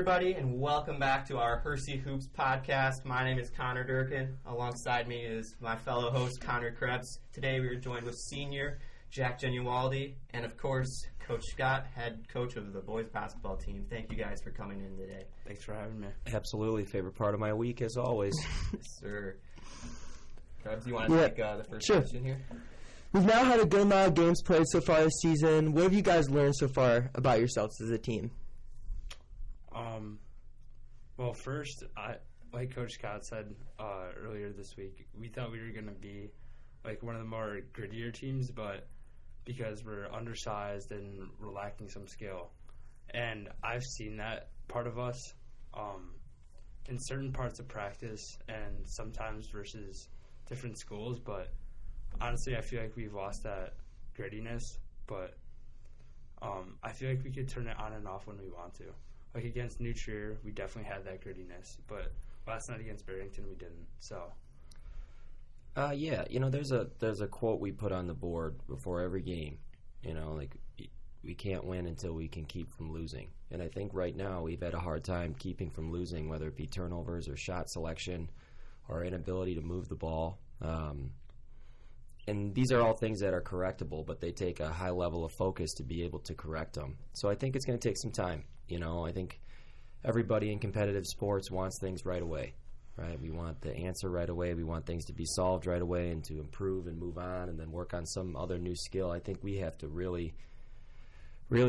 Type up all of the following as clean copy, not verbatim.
everybody, and welcome back to our Hersey Hoops podcast. My name is Connor Durkin. Alongside me is my fellow host, Connor Krebs. Today we are joined with senior Jack Genualdi, and of course, Coach Scott, head coach of the boys basketball team. Thank you guys for coming in today. Thanks for having me. Absolutely. Favorite part of my week, as always. Yes, sir. Krebs, you want to take the first question here? We've now had a good amount of games played so far this season. What have you guys learned so far about yourselves as a team? Well, first, like Coach Scott said earlier this week, we thought we were going to be like one of the more grittier teams, but because we're undersized and we're lacking some skill. And I've seen that part of us in certain parts of practice and sometimes versus different schools, but honestly, I feel like we've lost that grittiness, but I feel like we could turn it on and off when we want to. Like against New Trier, we definitely had that grittiness, but last night against Barrington, we didn't. So, yeah, there's a quote we put on the board before every game. Like we can't win until we can keep from losing. And I think right now we've had a hard time keeping from losing, whether it be turnovers or shot selection or inability to move the ball. And these are all things that are correctable, but they take a high level of focus to be able to correct them. So I think it's going to take some time. I think everybody in competitive sports wants things right away, right? We want the answer right away. We want things to be solved right away and to improve and move on and then work on some other new skill. I think we have to really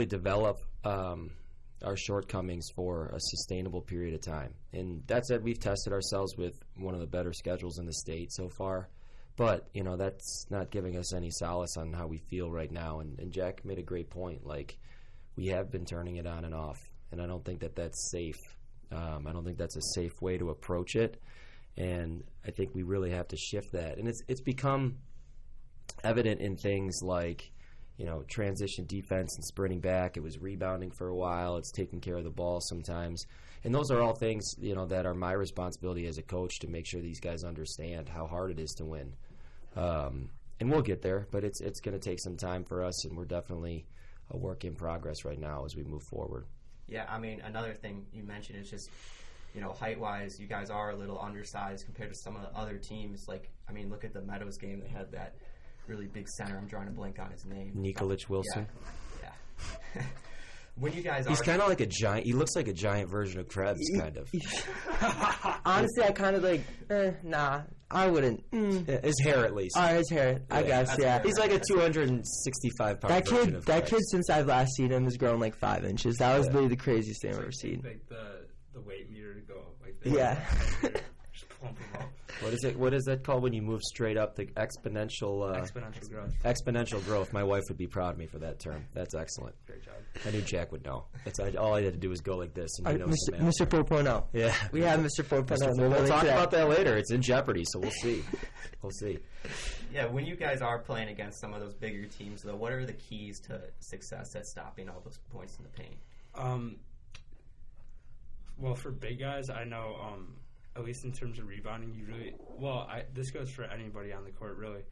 develop our shortcomings for a sustainable period of time. And that said, we've tested ourselves with one of the better schedules in the state so far. But, that's not giving us any solace on how we feel right now. And Jack made a great point. Like, we have been turning it on and off. And I don't think that that's safe. I don't think that's a safe way to approach it. And I think we really have to shift that. And it's become evident in things like, transition defense and sprinting back. It was rebounding for a while. It's taking care of the ball sometimes. And those are all things, that are my responsibility as a coach to make sure these guys understand how hard it is to win. And we'll get there, but it's going to take some time for us, and we're definitely a work in progress right now as we move forward. Yeah, another thing you mentioned is just, height-wise, you guys are a little undersized compared to some of the other teams. Look at the Meadows game. They had that really big center. I'm drawing a blank on his name. Nikolic Wilson. Yeah. When you guys He's kind of like a giant. He looks like a giant version of Krebs, kind of. Honestly, I kind of nah, I wouldn't. His hair, at least. His hair, I guess, yeah. He's like a 265-pound version of Krebs. That kid, since I've last seen him, has grown like 5 inches. That was really the craziest thing I've ever seen. Like the weight meter to go up like that. Yeah. Just plump him up. What is that called when you move straight up? The exponential growth. Exponential growth. My wife would be proud of me for that term. That's excellent. Great job. I knew Jack would know. All I had to do was go like this, and he knows. Mr. 4.0. Yeah, we have Mr. 4.0. We'll talk about that later. It's in jeopardy, so we'll see. We'll see. Yeah, when you guys are playing against some of those bigger teams, though, what are the keys to success at stopping all those points in the paint? Well, for big guys, I know. At least in terms of rebounding, this goes for anybody on the court, really.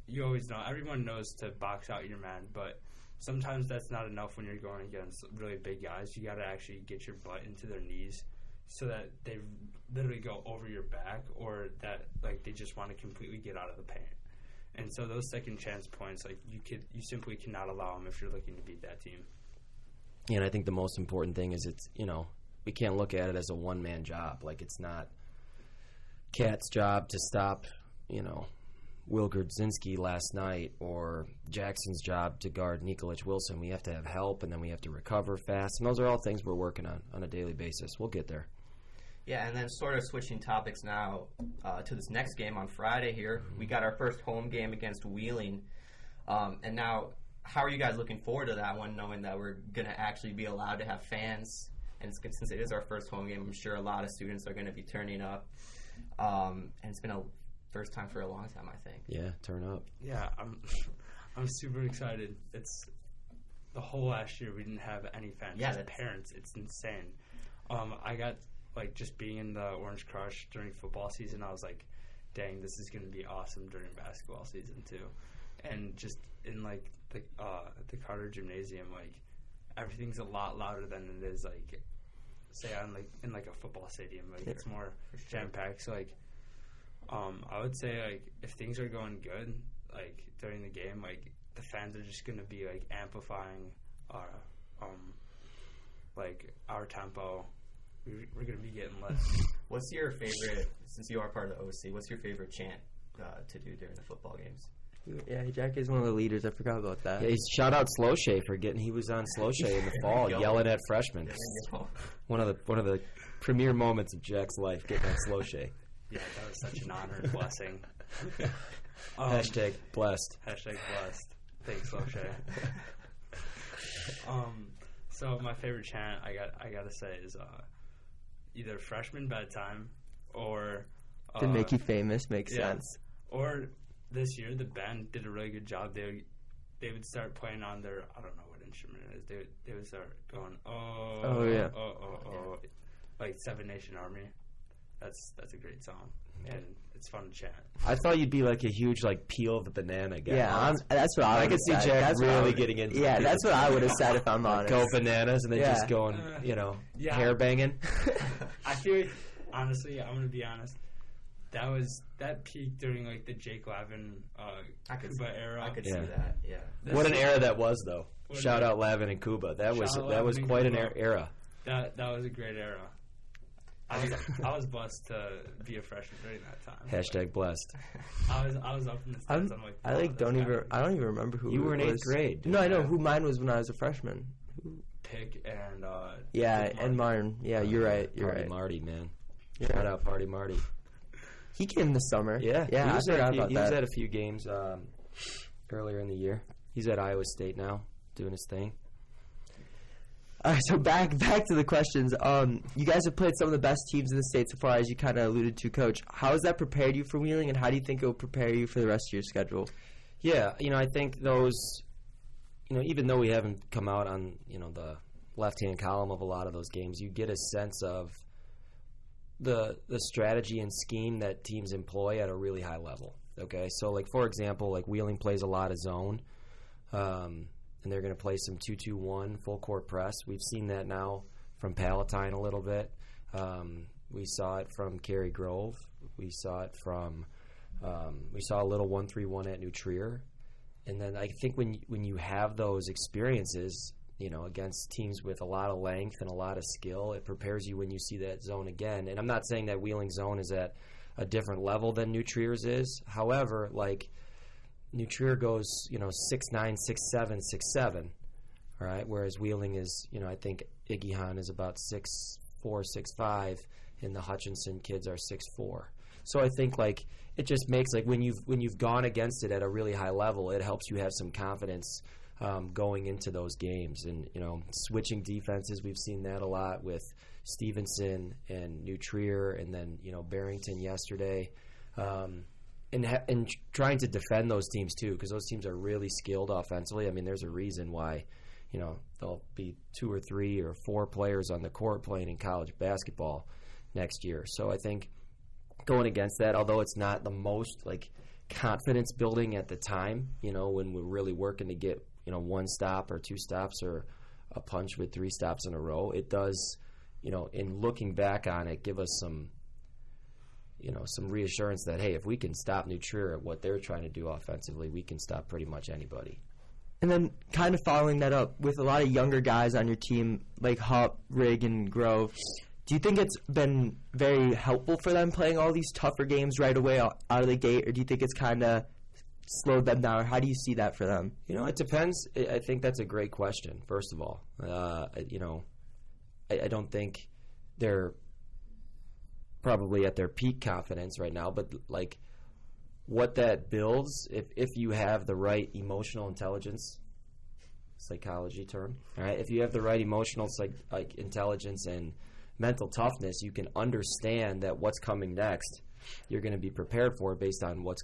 You always know, everyone knows to box out your man, but sometimes that's not enough when you're going against really big guys. You got to actually get your butt into their knees so that they literally go over your back, or that they just want to completely get out of the paint. And so those second chance points, you simply cannot allow them if you're looking to beat that team. Yeah, and I think the most important thing is we can't look at it as a one-man job. It's not Kat's job to stop, Will Gurdzinski last night, or Jackson's job to guard Nikolic Wilson. We have to have help, and then we have to recover fast. And those are all things we're working on a daily basis. We'll get there. Yeah, and then sort of switching topics now to this next game on Friday here. We got our first home game against Wheeling. And now, how are you guys looking forward to that one, knowing that we're going to actually be allowed to have fans? And since it is our first home game, I'm sure a lot of students are going to be turning up. And it's been a first time for a long time, I think. Yeah, turn up. Yeah, I'm super excited. It's the whole last year we didn't have any fans. Yeah, just parents. It's insane. I got just being in the Orange Crush during football season. I was like, dang, this is going to be awesome during basketball season too. And just in the Carter Gymnasium, everything's a lot louder than it is like, say on like in like a football stadium. Like it's more jam packed. So like, I would say like if things are going good, like during the game, like the fans are just gonna be like amplifying our like our tempo. We're gonna be getting lit. What's your favorite, since you are part of the OC, what's your favorite chant to do during the football games? Yeah, Jack is one of the leaders. I forgot about that. Yeah, shout out Slow Shay for he was on Slow Shay in the fall yelling at freshmen. One of the premier moments of Jack's life, getting on Slow Shay. Yeah, that was such an honor and blessing. Hashtag blessed. Hashtag blessed. Thanks, Slow Shay. So my favorite chant I gotta say is either freshman bedtime or to make you famous makes sense. Or this year the band did a really good job. They would start playing on their, I don't know what instrument it is. They would start going oh like Seven Nation Army. That's a great song and it's fun to chant. I thought you'd be like a huge like peel of the banana guy. Yeah, that's what I could see Jack really getting into. Yeah, that's what I would have said if I'm honest. Go bananas and then just going, hair banging. I feel honestly, I'm gonna be honest. That peaked during like the Jake Lavin Kuba era. I could see that. Yeah. What an era that was, though. Shout out Lavin and Kuba. That was quite an era. That was a great era. I was blessed to be a freshman during that time. Hashtag blessed. I was up in the stands. I'm like, I don't even remember who you were in 8th grade. No, I know who mine was when I was a freshman. Pick and and Martin. Yeah, you're right. You're Party right. Marty, man. Yeah. Shout out Party Marty. He came this summer. Yeah. I forgot about that. He was at a few games earlier in the year. He's at Iowa State now, doing his thing. All right, so back to the questions. You guys have played some of the best teams in the state so far, as you kind of alluded to, Coach. How has that prepared you for Wheeling, and how do you think it will prepare you for the rest of your schedule? Yeah, I think those, even though we haven't come out on, the left-hand column of a lot of those games, you get a sense of the strategy and scheme that teams employ at a really high level. Okay, so like for example, like Wheeling plays a lot of zone, and they're going to play some 2-2-1 full court press. We've seen that now from Palatine a little bit. We saw it from Cary Grove. We saw it from we saw a little 1-3-1 at New Trier. And then I think when you have those experiences, against teams with a lot of length and a lot of skill, it prepares you when you see that zone again. And I'm not saying that Wheeling zone is at a different level than New Trier's is. However, like New Trier goes, 6'9", 6'7", 6'7", all right, whereas Wheeling is, I think Igihan is about 6'4", 6'5", and the Hutchinson kids are 6'4". So I think like it just makes like when you've gone against it at a really high level, it helps you have some confidence going into those games. And switching defenses, we've seen that a lot with Stevenson and New Trier, and then Barrington yesterday, and trying to defend those teams too, because those teams are really skilled offensively. I mean, there's a reason why there'll be 2 or 3 or 4 players on the court playing in college basketball next year. So I think going against that, although it's not the most like confidence building at the time, when we're really working to get 1 stop or 2 stops or a punch with 3 stops in a row, it does, in looking back on it, give us some reassurance that, hey, if we can stop New Trier at what they're trying to do offensively, we can stop pretty much anybody. And then kind of following that up, with a lot of younger guys on your team, like Hupp, Rigg, and Grove, do you think it's been very helpful for them playing all these tougher games right away out of the gate, or do you think it's kind of slowed them down? Or how do you see that for them? It depends. I think that's a great question, first of all. I don't think they're probably at their peak confidence right now, but like what that builds, if you have the right emotional intelligence, psychology term, all right, if you have the right emotional intelligence and mental toughness, you can understand that what's coming next, you're going to be prepared for it based on what's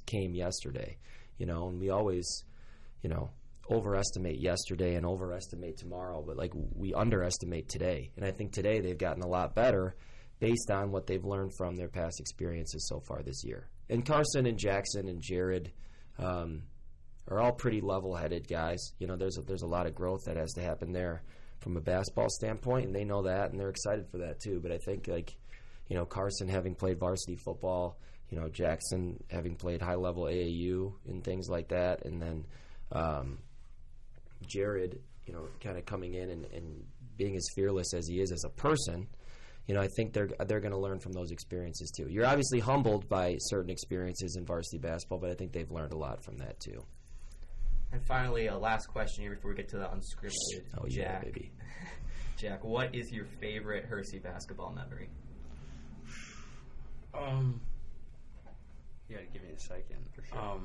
came yesterday, and we always, overestimate yesterday and overestimate tomorrow, but like we underestimate today. And I think today they've gotten a lot better based on what they've learned from their past experiences so far this year. And Carson and Jackson and Jared, are all pretty level-headed guys. You know, there's a lot of growth that has to happen there from a basketball standpoint, and they know that, and they're excited for that too. But I think, like, you know, Carson having played varsity football, you know, Jackson having played high-level AAU and things like that, and then Jared, you know, kind of coming in and being as fearless as he is as a person, you know, I think they're going to learn from those experiences too. You're obviously humbled by certain experiences in varsity basketball, but I think they've learned a lot from that too. And finally, a last question here before we get to the unscripted. Oh, Jack, yeah, baby. Jack, what is your favorite Hersey basketball memory? You gotta give me a second. For sure.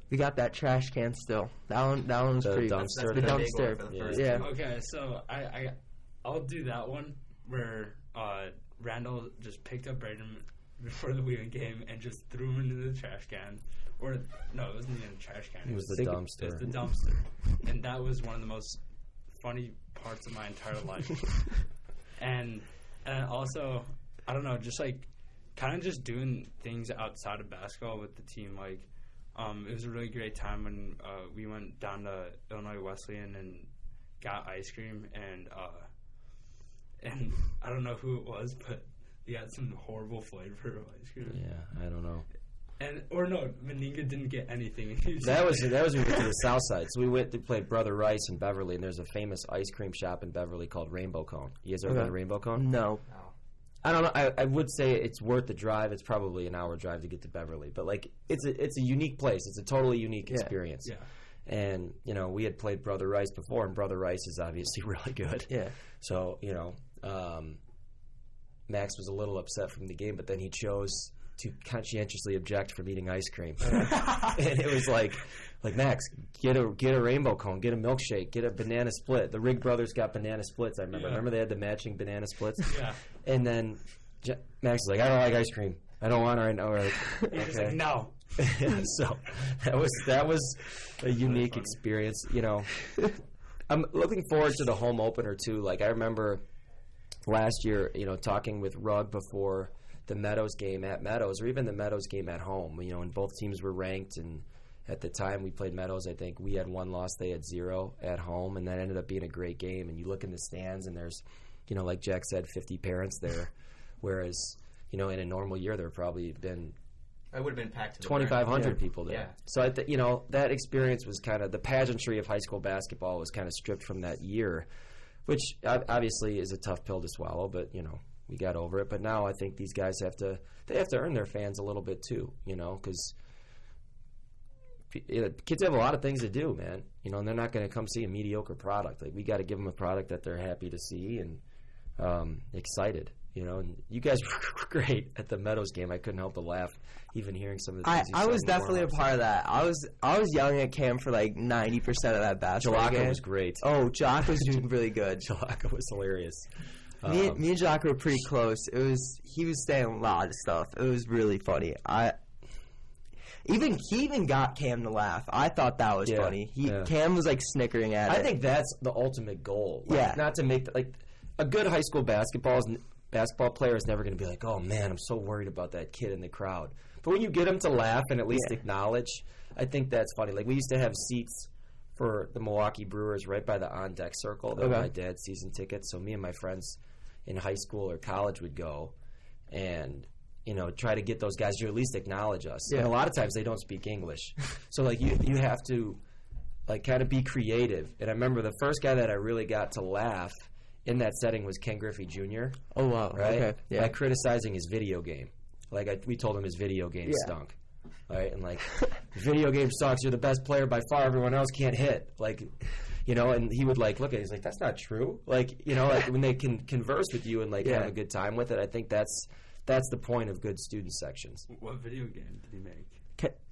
We got that trash can still. That one was The pretty. dumpster. The That's been a big dumpster. one for the Yeah. first Yeah. two. Okay, so I'll do that one where Randall just picked up Braden before the Wheeling game and just threw him into the trash can. Or no, it wasn't even a trash can. It was the It was dumpster. the dumpster, and that was one of the most funny parts of my entire life. and also, I don't know, just like kind of just doing things outside of basketball with the team. Like, it was a really great time when we went down to Illinois Wesleyan and got ice cream, and I don't know who it was, but they got some horrible flavor of ice cream. Yeah, I don't know. Or no, Meninga didn't get anything. That was when we went to the South Side. So we went to play Brother Rice in Beverly, and there's a famous ice cream shop in Beverly called Rainbow Cone. You guys ever been to Rainbow Cone? No. No. I don't know. I would say it's worth the drive. It's probably an hour drive to get to Beverly, but like it's a unique place. It's a totally unique experience. Yeah. And you know, we had played Brother Rice before, and Brother Rice is obviously really good. Yeah. So you know, Max was a little upset from the game, but then he chose to conscientiously object from eating ice cream. And it was like Max, get a rainbow cone, get a milkshake, get a banana split. The Rigg brothers got banana splits. I remember. Yeah. Remember they had the matching banana splits. Yeah. And then Max was like, I don't like ice cream. I don't want it right now. We're like, He's just like, no. So that was a unique experience. You know, I'm looking forward to the home opener too. Like I remember last year, you know, talking with Rugg before the Meadows game at Meadows, or even the Meadows game at home. You know, and both teams were ranked, and at the time we played Meadows, I think we had 1 loss, they had 0 at home, and that ended up being a great game. And you look in the stands, and there's, you know, like Jack said, 50 parents there, whereas, you know, in a normal year there probably been It would have been packed to the 2,500 people there. Yeah. So, you know, that experience was kind of, the pageantry of high school basketball was kind of stripped from that year, which obviously is a tough pill to swallow, but, you know, we got over it. But now I think these guys have to earn their fans a little bit too, you know, because kids have a lot of things to do, man, you know, and they're not going to come see a mediocre product. Like, we got to give them a product that they're happy to see and excited. You know, and you guys were great at the Meadows game. I couldn't help but laugh, even hearing some of the things you I said was in the definitely a warm-ups. part of that. I was yelling at Cam for like 90% of that basketball game. Jalaka was great. Oh, Jock was doing really good. Jalaka was hilarious. Me and Jock were pretty close. He was saying a lot of stuff. It was really funny. He even got Cam to laugh. I thought that was funny. Cam was like snickering at it. I think that's the ultimate goal. Like, not to make a good high school basketball player is never going to be like, oh man, I'm so worried about that kid in the crowd. But when you get him to laugh and at least acknowledge, I think that's funny. Like, we used to have seats for the Milwaukee Brewers right by the on-deck circle. That were my dad's season tickets. So me and my friends in high school or college would go and, you know, try to get those guys to at least acknowledge us. And a lot of times they don't speak English. So, like, you have to, like, kind of be creative. And I remember the first guy that I really got to laugh in that setting was Ken Griffey Jr. Oh, wow. Right? Okay. Yeah. By criticizing his video game. Like, we told him his video game stunk. Right? And, like, video game sucks. You're the best player by far. Everyone else can't hit. Like, you know, and he would, like, look at it. He's like, that's not true. Like, you know, like, when they can converse with you and, like, have a good time with it, I think that's the point of good student sections. What video game did he make?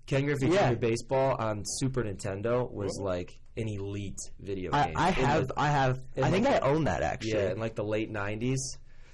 Ken Griffey Jr. Baseball on Super Nintendo was like an elite video game. I think I own that actually. Yeah, in like the late '90s.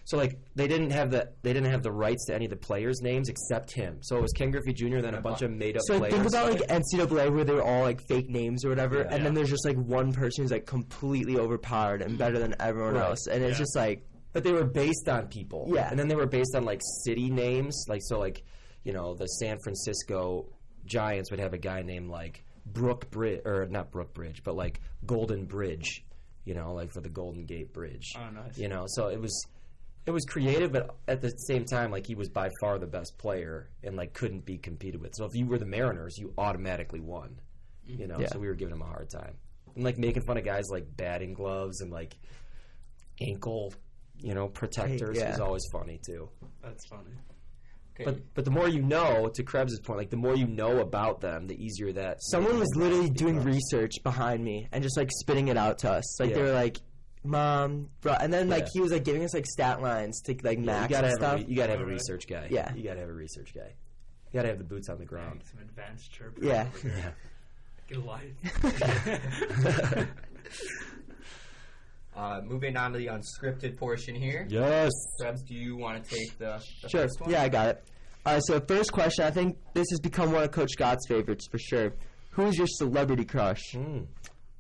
So like they didn't have the rights to any of the players' names except him. So it was Ken Griffey Jr. then a bunch of made up players. So think about like NCAA where they're all like fake names or whatever, and then there's just like one person who's like completely overpowered and better than everyone else, and it's just like. But they were based on people. Yeah. And then they were based on like city names, like so like, you know, the San Francisco Giants would have a guy named like Brook Bridge, or not Brook Bridge, but like Golden Bridge, you know, like for the Golden Gate Bridge. Oh, nice. You know, so it was creative, but at the same time, like he was by far the best player and like couldn't be competed with. So if you were the Mariners, you automatically won. You know, so we were giving him a hard time. And like making fun of guys like batting gloves and like ankle, you know, protectors was always funny too. That's funny. Okay. But the more you know, to Krebs' point, like the more you know about them, the easier that. Someone was literally doing research behind me and just like spitting it out to us. Like they were like, "Mom, bro," and then like he was like giving us like stat lines to like max and stuff. You gotta have a research guy. Yeah, you gotta have a research guy. You gotta have the boots on the ground. Some advanced chirping. Yeah. Get a life. Moving on to the unscripted portion here. Yes. Krebs, do you want to take the Sure. first one? Yeah, I got it. All right, so the first question, I think this has become one of Coach Scott's favorites for sure. Who is your celebrity crush? All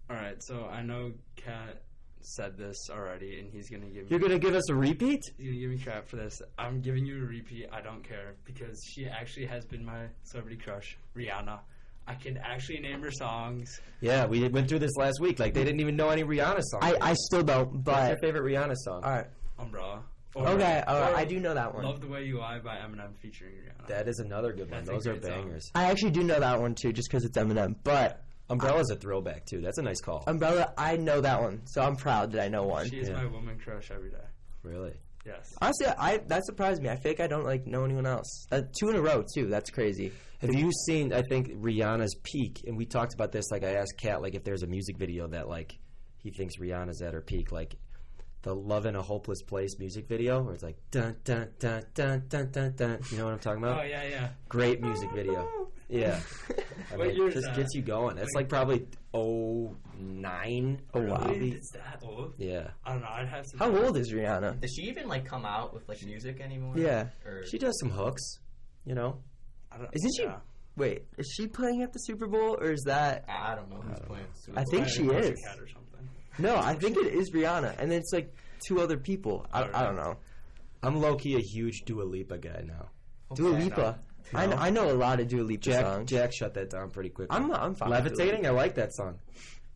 right, so I know Kat said this already, and he's going to give me... You're going to give us a repeat? He's going to give me crap for this. I'm giving you a repeat. I don't care, because she actually has been my celebrity crush, Rihanna. I can actually name her songs. Yeah, we went through this last week. Like, they didn't even know any Rihanna songs. I still don't, but... What's your favorite Rihanna song? All right. Umbrella. Okay, all right, I do know that one. Love the Way You Lie by Eminem featuring Rihanna. That is another good one. That's a Those are great song. bangers. I actually do know that one too, just because it's Eminem. But Umbrella's a throwback, too. That's a nice call. Umbrella, I know that one, so I'm proud that I know one. She is my woman crush every day. Really? Yes. Honestly, that surprised me. I feel like I don't like know anyone else. 2 in a row too. That's crazy. Have you seen, I think, Rihanna's peak? And we talked about this, like I asked Kat, like if there's a music video that like he thinks Rihanna's at her peak, like the Love in a Hopeless Place music video where it's like dun dun dun dun dun dun dun. You know what I'm talking about? Oh, yeah. Great music video. Yeah. I What mean, year it is just that? gets you going. It's like probably 09. Oh wow. Really? It's that old? Yeah. I don't know. I'd have to... How old is Rihanna? Does she even like come out with like music anymore? Yeah. Or She does some hooks, you know. I don't, Isn't she? Wait, is she playing at the Super Bowl or is that? I don't know who's playing. I think she is. Cat or something. No, I think it is Rihanna, and it's like 2 other people. I don't know. I'm low-key a huge Dua Lipa guy now. Dua Lipa. I know a lot of Dua Lipa songs. Jack shut that down pretty quickly. I'm fine. with Dua Levitating, Lipa. I like that song.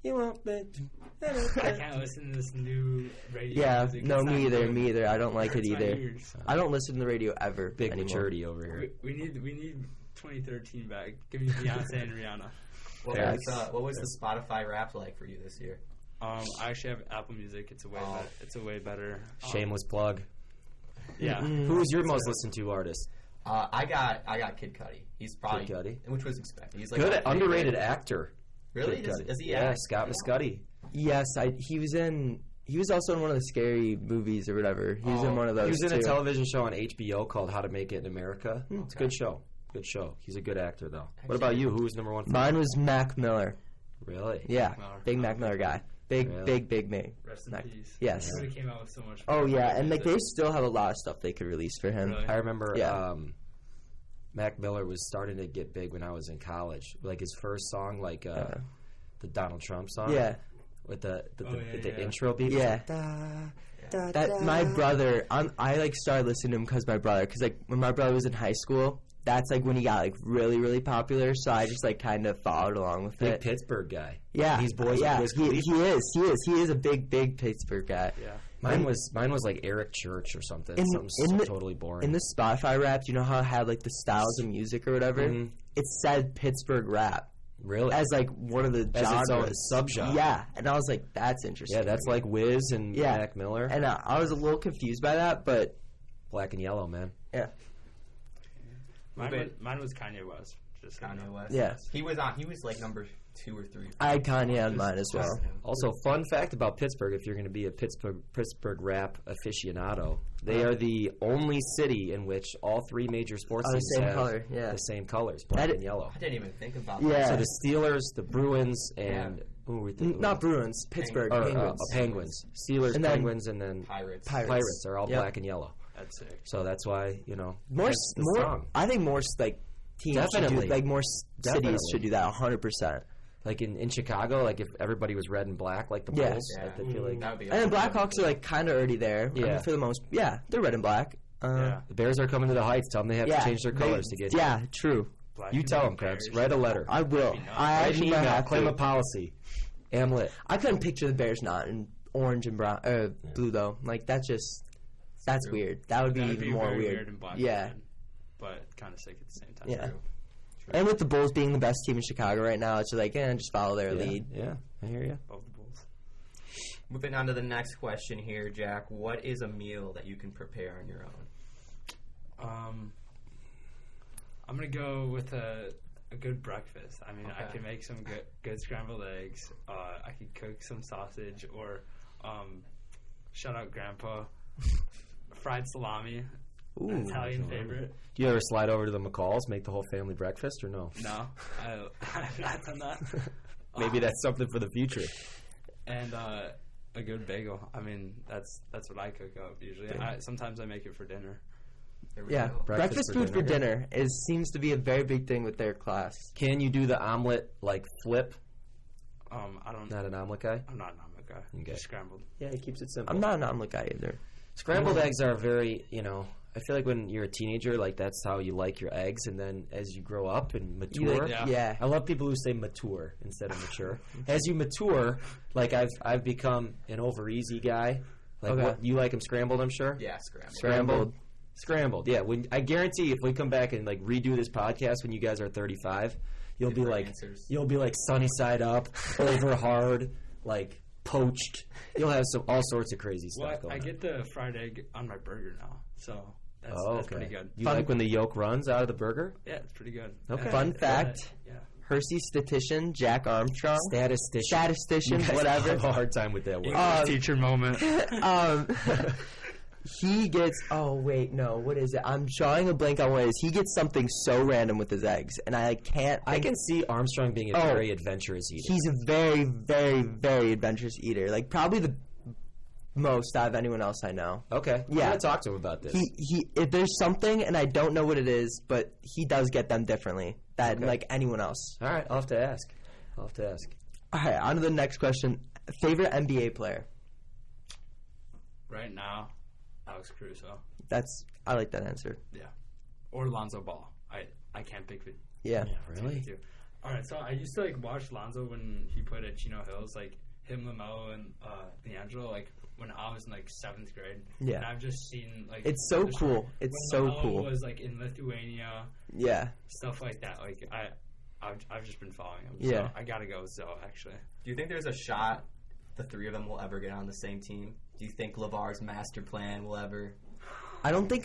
You want I can't listen to this new radio Yeah, music. no, It's not me either. good. Me either. I don't like it Hurts my either. ears. I don't listen to the radio ever. Big anymore. maturity over here. We need 2013 back. Give me Beyonce and Rihanna. What was the Spotify Wrapped like for you this year? I actually have Apple Music. It's a way better. Shameless plug. Yeah. Who is your most listened to artist? I got Kid Cudi. He's probably Kid Cudi? which was expected. He's like Good, my favorite. underrated actor. Really? Kid Cudi. Does he? Yeah, act? Scott Muscudi. Yes, he was in. He was also in one of the scary movies or whatever. He was in one of those. He was in too. a television show on HBO called How to Make It in America. It's a good show. Good show. He's a good actor, though. What about you? Who was number one for Mine you? was Mac Miller. Really? Yeah, Mac Miller. big Mac Miller guy. Big me. Rest in Mac. peace. Yes. He really came out with so much. Oh yeah, and like music. they still have a lot of stuff they could release for him. Really? I remember Yeah. Mac Miller was starting to get big when I was in college. Like his first song, like the Donald Trump song. Yeah. With the yeah. intro beat. Yeah. Like, That my brother, I like started listening to him because my brother, because like when my brother was in high school, that's like when he got like really really popular. So I just like kind of followed along with big it. Pittsburgh guy. Yeah, These boys. Yeah, with he Wiz Khalifa. is a big Pittsburgh guy. Yeah. Mine was like Eric Church or something. Something totally boring. In the Spotify rap, you know how it had like the styles of music or whatever? Mhm. It said Pittsburgh rap Really? as like one of the As its own genres. subgenre. Yeah, and I was like, that's interesting. Yeah, that's like Wiz and Yeah. Mac Miller. And I was a little confused by that, but Black and Yellow, man. yeah. Mine was Kanye West. Just so you Kanye know. West. Yeah. He was like number 2 or 3. I had Kanye on mine as well. Also, fun fact about Pittsburgh, if you're going to be a Pittsburgh rap aficionado, they are the only city in which all 3 major sports Oh, the teams same have color, yeah. the same colors, black That- and yellow. I didn't even think about Yeah. So the Steelers, the Bruins, and who were the Not Bruins, Pittsburgh or, Penguins. Penguins. Steelers, And then Penguins, and then Pirates. Pirates are all Yep. black and yellow. That's sick. So that's why More, that's the song. I think more like teams should Definitely. do, like more Definitely. cities should do that 100%. Like in Chicago, like if everybody was red and black, like the Yeah. Bulls, Yeah. I feel like That would be And the awesome. Blackhawks are like kind of already there. I mean, Yeah. for the most. Yeah, they're red and black. Yeah. the Bears are coming to the Heights. Tell them they have Yeah, to change their colors to get. Yeah, true. black. You and tell white him, Krebs. Bears. Write a letter. I will. That'd be nuts. I Write an actually might email. have Claim to. a policy. Amlet. I couldn't picture the Bears not in orange and brown, blue though. Like that's True. weird. That would be That'd even be more very weird. and black. Yeah. and red, but kind of sick at the same time. Yeah. True. And with the Bulls being the best team in Chicago right now, it's just like, just follow their lead. Yeah, I hear you. Both the Bulls. Moving on to the next question here, Jack. What is a meal that you can prepare on your own? I'm gonna go with a good breakfast. I mean, I Okay. can make some good scrambled eggs. I could cook some sausage or shout out Grandpa, fried salami, Ooh. an Italian favorite. Do you ever slide over to the McCalls, make the whole family breakfast, or no? No, I've not done that. Maybe that's something for the future. And a good bagel. I mean, that's what I cook up usually. Sometimes I make it for dinner. There we Yeah, go. breakfast food for dinner seems to be a very big thing with their class. Can you do the omelet like flip? I don't. Not an omelet guy. I'm not an omelet guy. Okay. Just scrambled. Yeah, he keeps it simple. I'm not an omelet guy either. Scrambled eggs are very, I feel like when you're a teenager, like that's how you like your eggs, and then as you grow up and mature, Yeah. I love people who say mature instead of mature. As you mature, like I've become an over easy guy. Like Okay. what you like them scrambled, I'm sure. Yeah, scrambled. Scrambled. Yeah. I guarantee if we come back and like redo this podcast when you guys are 35, you'll be Different like answers. you'll be like sunny side up, over hard, like poached. You'll have all sorts of crazy stuff Well, going I on. get the fried egg on my burger now, so that's okay. pretty good. You Fun- like when the yolk runs out of the burger? Yeah, it's pretty good. Okay. Fun fact, Yeah. Hersey statistician Jack Armstrong. Statistician, You guys whatever. have a hard time with that word. English teacher moment. He gets. Oh wait, no. What is it? I'm drawing a blank on what it is. He gets something so random with his eggs, and I can't. I can see Armstrong being a very adventurous eater. He's a very, very, very adventurous eater. Like probably the most out of anyone else I know. Okay. Yeah. I'm gonna talk to him about this. He if there's something and I don't know what it is, but he does get them differently than like anyone else. All right, I'll have to ask. All right, on to the next question. Favorite NBA player? Right now, Alex Caruso. I like that answer. Yeah. Or Lonzo Ball. I can't pick it. Yeah. Really? Too. All right, so I used to watch Lonzo when he played at Chino Hills, him, LaMelo, and D'Angelo, when I was in 7th grade. Yeah. And I've just seen It's so cool. It's when so LaMelo cool. was in Lithuania, Yeah. stuff like that. I've just been following him. Yeah. So I gotta go with Zoe, actually. Do you think there's a shot the three of them will ever get on the same team? Do you think LeVar's master plan will ever? I don't think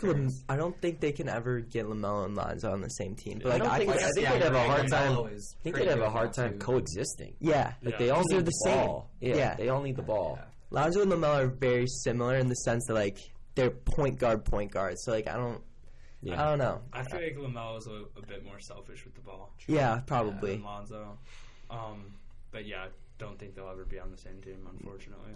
they can ever get LaMelo and Lonzo on the same team. But I think they'd have a hard time. I think they'd have a hard time too. coexisting. Yeah. Like they all They're need the the same. ball. Yeah. They all need the ball. Yeah. Lonzo and LaMelo are very similar in the sense that they're point guard. So I don't know. I feel like LaMelo is a bit more selfish with the ball. Yeah, probably. Than Lonzo. But yeah, I don't think they'll ever be on the same team, unfortunately.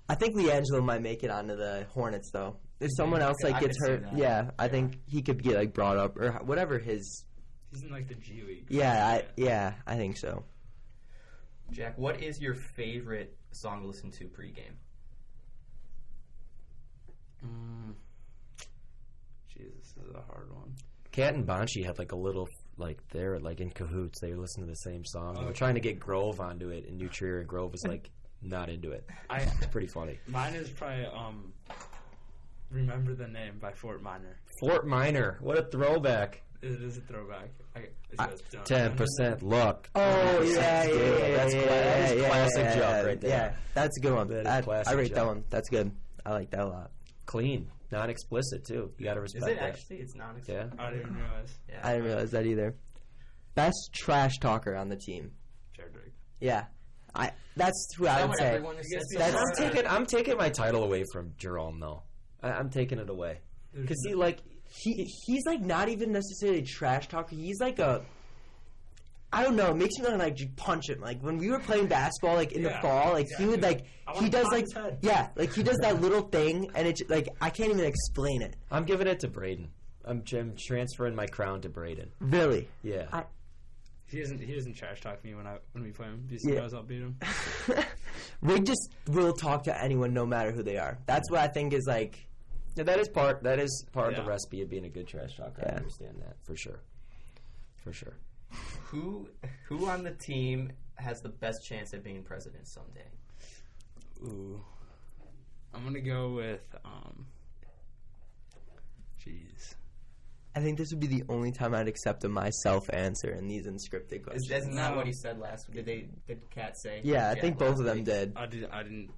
I think LiAngelo might make it onto the Hornets though. If someone else I gets could see hurt, that. yeah, I think he could get brought up or whatever his. He's in the G League. Yeah, I think so. Jack, what is your favorite song to listen to pregame? Jesus, this is a hard one. Kat and Banshee had a little they're in cahoots. They listen to the same song. They were trying to get Grove onto it in New Trier, and Grove was not into it. It's pretty funny. Mine is probably Remember the Name by Fort Minor. Fort Minor, what a throwback! It is a throwback. It goes, 10% luck. Oh yeah, That's classic joke right there. Yeah, that's a good one. That is I classic rate that joke. one. That's good. I like that a lot. Clean, not explicit too. You got to Is respect it that. actually? It's not. Yeah. I didn't even realize. Yeah. I didn't realize that either. Best trash talker on the team. Jared Drake. Yeah, that's who I that would what say. everyone has said That's- so far? I'm taking my title away from Jerome though. I'm taking it away because He's not even necessarily a trash talker. He's I don't know. It makes me want to punch him. When we were playing basketball, in the fall, he would he does his head. he does that little thing, and it's I can't even explain it. I'm giving it to Braden. I'm transferring my crown to Braden. Really? Yeah. He doesn't trash talk me when we play him. Do you see guys I'll beat him? Rig just will talk to anyone, no matter who they are. That's what I think is Yeah, that is part of Yeah. the recipe of being a good trash talker. Yeah. I understand that for sure. for sure. Who on the team has the best chance of being president someday? Ooh. I'm going to go with, jeez. I think this would be the only time I'd accept a myself answer in these unscripted questions. Isn't that what he said last week? Did Kat say? Yeah, I think both of them did.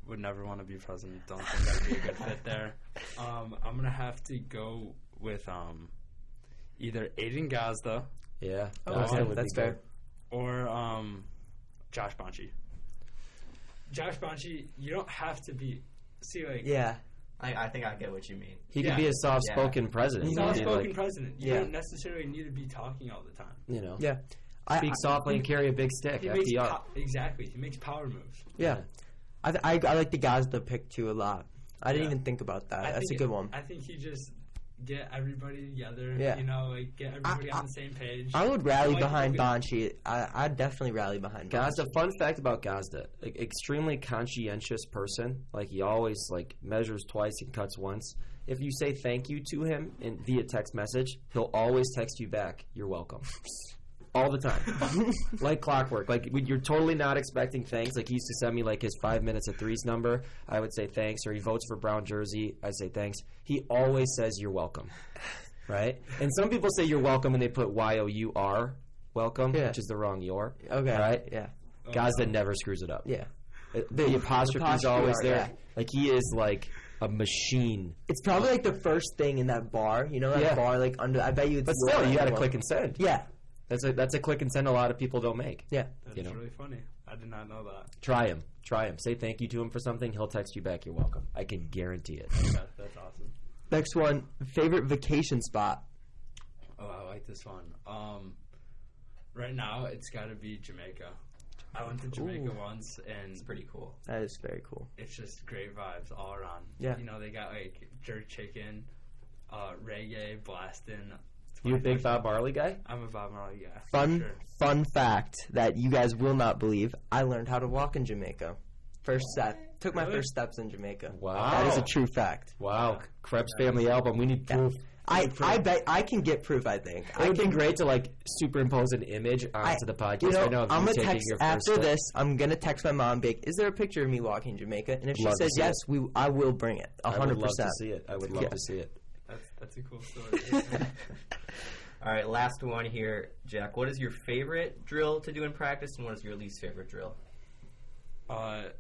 Would never want to be president. Don't think that'd be a good fit there. I'm going to have to go with, either Aiden Gazda. Yeah, that's fair. Or Josh Bonchi. Josh Bonchi, you don't have to be. See, like. Yeah. I think I get what you mean. He could be a soft-spoken president. Soft-spoken president. You don't necessarily need to be talking all the time. You know. Yeah. Speak softly and carry a big stick. FDR. Exactly. He makes power moves. Yeah. I like the Gazda pick, too, a lot. I didn't even think about that. That's a good one. I think he just get everybody together, like get everybody on the same page. I would rally behind Bonchi. I'd definitely rally behind Gazda. Fun fact about Gazda, extremely conscientious person. Like, he always, measures twice and cuts once. If you say thank you to him via text message, he'll always text you back, "You're welcome." All the time. Like clockwork. Like, when you're totally not expecting thanks. Like, he used to send me, his 5 minutes of threes number. I would say thanks. Or he votes for brown jersey. I'd say thanks. He always says you're welcome. Right? And some people say you're welcome and they put Y-O-U-R, welcome, which is the wrong your. Okay. Right? Yeah. Gazda never screws it up. Yeah. The apostrophe is always there. Yeah. He is, a machine. It's probably, the first thing in that bar. You know, that bar, under. I bet you it's. But still, you got to click and send. Yeah. That's a click and send a lot of people don't make. Yeah. That's really funny. I did not know that. Try him. Say thank you to him for something. He'll text you back, "You're welcome." I can guarantee it. Okay, that's awesome. Next one, favorite vacation spot. Oh, I like this one. Right now, it's got to be Jamaica. I went to Jamaica once, and it's pretty cool. That is very cool. It's just great vibes all around. Yeah. They got, jerk chicken, reggae, blasting. You a big Bob Marley guy? I'm a Bob Marley guy. Fun fact that you guys will not believe, I learned how to walk in Jamaica. Took my first steps in Jamaica. Wow. That is a true fact. Wow. Krebs family album. We need proof. I bet I can get proof, I think. It would be great to, superimpose an image onto the podcast. I'm going to text after this. I'm going to text my mom, is there a picture of me walking Jamaica? And if she says yes, I will bring it. 100%. I would love to see it. I would love to see it. That's a cool story. All right, last one here, Jack. What is your favorite drill to do in practice, and what is your least favorite drill? I'm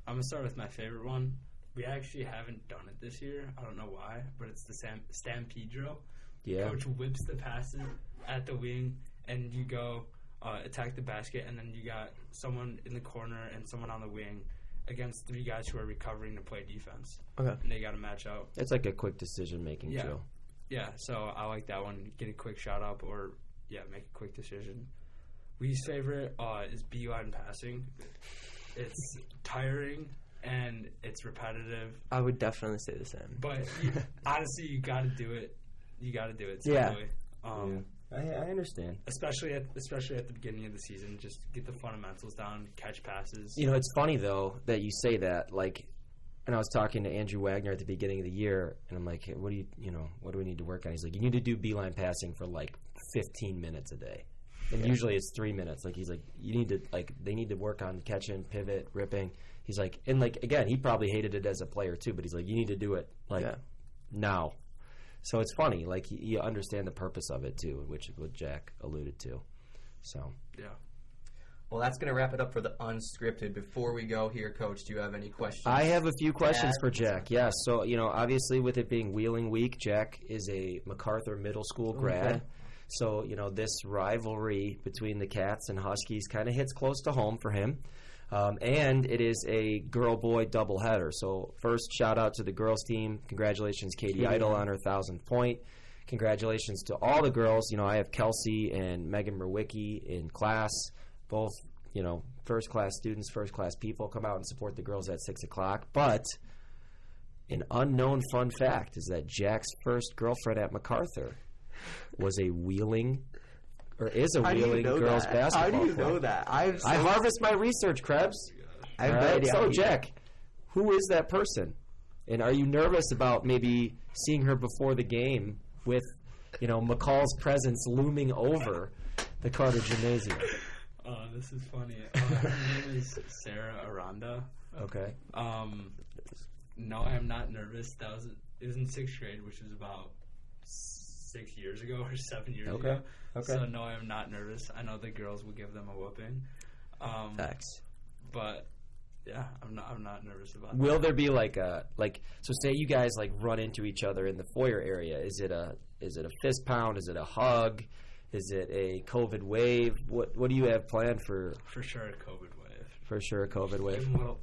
gonna start with my favorite one. We actually haven't done it this year. I don't know why, but it's the stampede drill. Yeah. Coach whips the passes at the wing, and you go attack the basket, and then you got someone in the corner and someone on the wing against three guys who are recovering to play defense. Okay. And they got to match out. It's like a quick decision-making drill. Yeah, so I like that one. Get a quick shot up or, make a quick decision. Least favorite is beeline passing. It's tiring and it's repetitive. I would definitely say the same. But honestly, you got to do it. You got to do it. Yeah. I understand. Especially at the beginning of the season, just get the fundamentals down, catch passes. It's funny though that you say that. And I was talking to Andrew Wagner at the beginning of the year, and I'm like, hey, what do we need to work on? He's like, you need to do beeline passing for 15 minutes a day, and usually it's 3 minutes. He's like, you need to they need to work on catching, pivot, ripping. He's like, and again, he probably hated it as a player too, but he's like, you need to do it now. So it's funny, you understand the purpose of it too, which is what Jack alluded to. So yeah. Well, that's going to wrap it up for the unscripted. Before we go here, Coach, do you have any questions? I have a few questions for Jack. Yeah, so, obviously with it being Wheeling Week, Jack is a MacArthur Middle School grad. Okay. So, this rivalry between the Cats and Huskies kind of hits close to home for him. And it is a girl-boy doubleheader. So, first, shout out to the girls' team. Congratulations, Katie Idle, on her 1,000th point. Congratulations to all the girls. I have Kelsey and Megan Merwicki in class. Both, first-class students, first-class people come out and support the girls at 6 o'clock. But an unknown fun fact is that Jack's first girlfriend at MacArthur is a Wheeling girls basketball How do you player. know that? I harvest my research, Krebs. I have no idea. So, Jack, who is that person? And are you nervous about maybe seeing her before the game with McCall's presence looming over the Carter Gymnasium. This is funny. Her name is Sarah Aranda. Okay. No, I am not nervous. It was in 6th grade, which was about 6 years ago or 7 years ago. Okay. So no, I am not nervous. I know the girls will give them a whooping. Facts. But yeah, I'm not nervous about Will there be so say you guys run into each other in the foyer area? Is it a fist pound? Is it a hug? Is it a COVID wave? What do you have planned for? For sure a COVID wave. For sure a COVID wave. Well,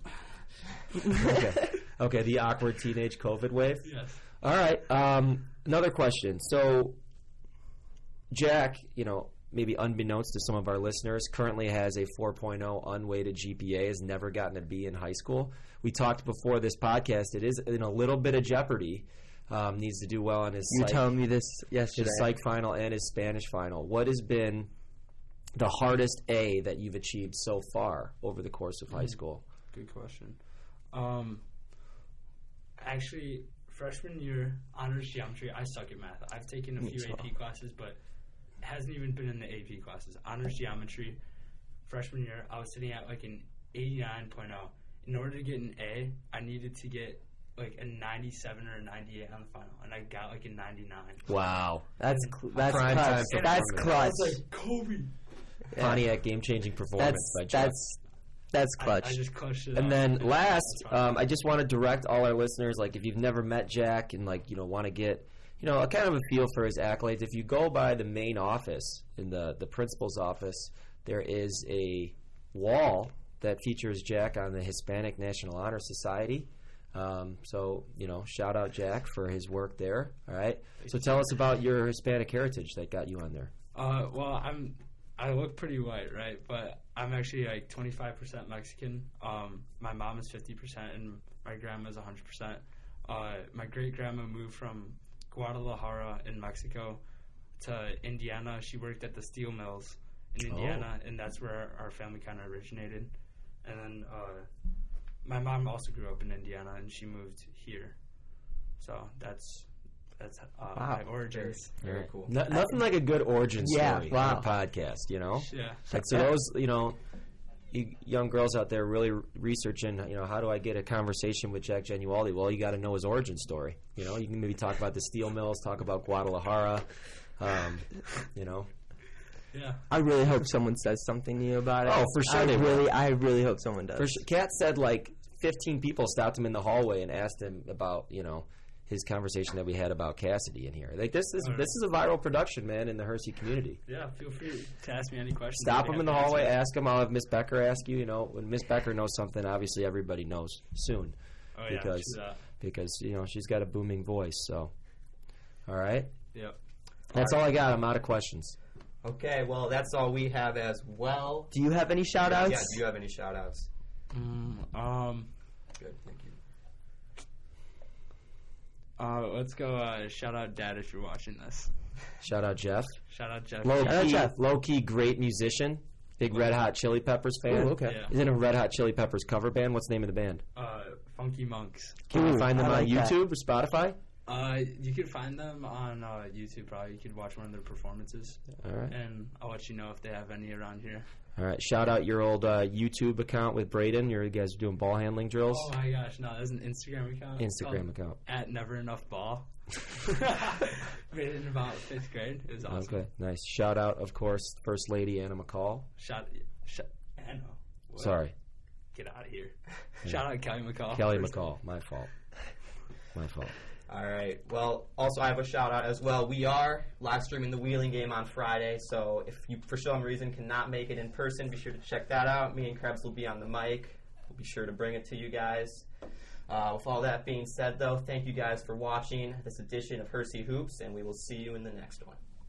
Okay, the awkward teenage COVID wave. yes. All right. Another question. So, Jack, maybe unbeknownst to some of our listeners, currently has a 4.0 unweighted GPA, has never gotten a B in high school. We talked before this podcast. It is in a little bit of jeopardy. Needs to do well on his You were telling me this yesterday. his psych final and his Spanish final. What has been the hardest A that you've achieved so far over the course of high school? Good question. Actually, freshman year, honors geometry, I suck at math. I've taken a few AP classes, but it hasn't even been in the AP classes. Honors geometry, freshman year, I was sitting at an 89.0. In order to get an A, I needed to get a 97 or a 98 on the final, and I got a 99. Wow. That's Prime time clutch. That's performance. clutch. I was like, Kobe. Pontiac game-changing performance by Jack. That's clutch. I just clutched it And up. then last, I just want to direct all our listeners, if you've never met Jack and want to get, a kind of a feel for his accolades, if you go by the main office, in the principal's office, there is a wall that features Jack on the Hispanic National Honor Society. So, shout out Jack for his work there. All right. So tell us about your Hispanic heritage that got you on there. Well, I look pretty white, right? But I'm actually 25% Mexican. My mom is 50% and my grandma's 100%. My great grandma moved from Guadalajara in Mexico to Indiana. She worked at the steel mills in Indiana, and that's where our family kind of originated. And then my mom also grew up in Indiana, and she moved here. So that's my origins. Very cool. Nothing like a good origin story Yeah, on a podcast, Yeah. So those, you young girls out there really researching, how do I get a conversation with Jack Genualdi? Well, you got to know his origin story. You can maybe talk about the steel mills, talk about Guadalajara, Yeah. I really hope someone says something to you about it. Oh, for sure I really hope someone does. For sure. Kat said 15 people stopped him in the hallway and asked him about, his conversation that we had about Cassidy in here. This is a viral production, man, in the Hersey community. Yeah, feel free to ask me any questions. Stop him in the hallway, ask him. I'll have Miss Becker ask you. When Miss Becker knows something, obviously everybody knows soon. Oh, yeah. Because she's got a booming voice. So, all right. Yep. That's all I got. I'm out of questions. Okay, well, that's all we have as well. Do you have any shout-outs? Yeah, do you have any shout-outs? Good, thank you. Let's go shout out Dad if you're watching this. Shout out Jeff. Shout out Jeff. Low key great musician. Big Red Hot Chili Peppers fan. Ooh, okay. Yeah. He's in a Red Hot Chili Peppers cover band. What's the name of the band? Funky Monks. Can we find them I on like that. YouTube or Spotify? You could find them on YouTube probably. You could watch one of their performances. All right. And I'll let you know if they have any around here. All right. Shout out your old YouTube account with Braden. You guys are doing ball handling drills. Oh my gosh, no, that's an Instagram account. Instagram account. At Never Enough Ball. Made it in about 5th grade. It was awesome. Okay, nice. Shout out, of course, First Lady Anna McCall. Anna. What? Sorry. Get out of here. Shout out Kelly McCall. Kelly McCall. My fault. All right. Well, also I have a shout out as well. We are live streaming the Wheeling game on Friday, so if you for some reason cannot make it in person, be sure to check that out. Me and Krebs will be on the mic. We'll be sure to bring it to you guys. With all that being said, though, thank you guys for watching this edition of Hersey Hoops, and we will see you in the next one.